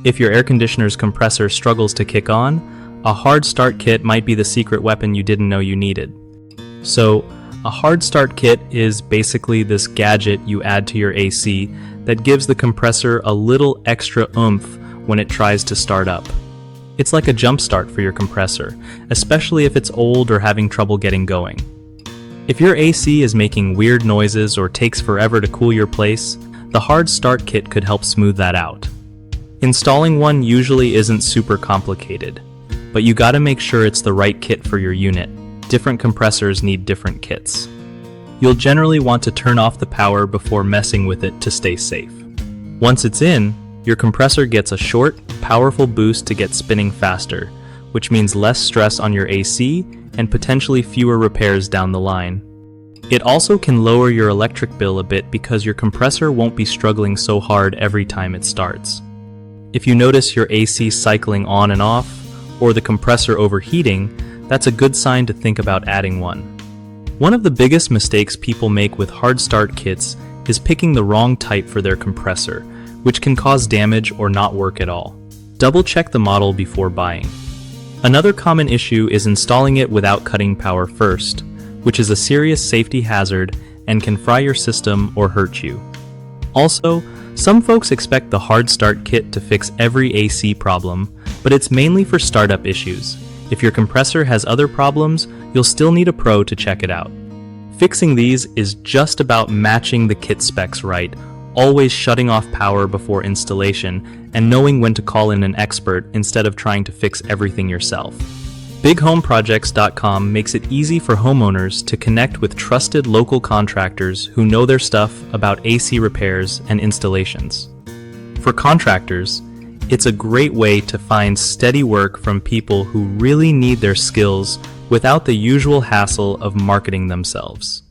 If your air conditioner's compressor struggles to kick on, a hard start kit might be the secret weapon you didn't know you needed. So, a hard start kit is basically this gadget you add to your AC that gives the compressor a little extra oomph when it tries to start up. It's like a jump start for your compressor, especially if it's old or having trouble getting going. If your AC is making weird noises or takes forever to cool your place, the hard start kit could help smooth that out. Installing one usually isn't super complicated, but you gotta make sure it's the right kit for your unit. Different compressors need different kits. You'll generally want to turn off the power before messing with it to stay safe. Once it's in, your compressor gets a short, powerful boost to get spinning faster, which means less stress on your AC and potentially fewer repairs down the line. It also can lower your electric bill a bit because your compressor won't be struggling so hard every time it starts. If you notice your AC cycling on and off, or the compressor overheating, that's a good sign to think about adding one. One of the biggest mistakes people make with hard start kits is picking the wrong type for their compressor, which can cause damage or not work at all. Double check the model before buying. Another common issue is installing it without cutting power first, which is a serious safety hazard and can fry your system or hurt you. Also, some folks expect the hard start kit to fix every AC problem, but it's mainly for startup issues. If your compressor has other problems, you'll still need a pro to check it out. Fixing these is just about matching the kit specs right, always shutting off power before installation, and knowing when to call in an expert instead of trying to fix everything yourself. BigHomeProjects.com makes it easy for homeowners to connect with trusted local contractors who know their stuff about AC repairs and installations. For contractors, it's a great way to find steady work from people who really need their skills without the usual hassle of marketing themselves.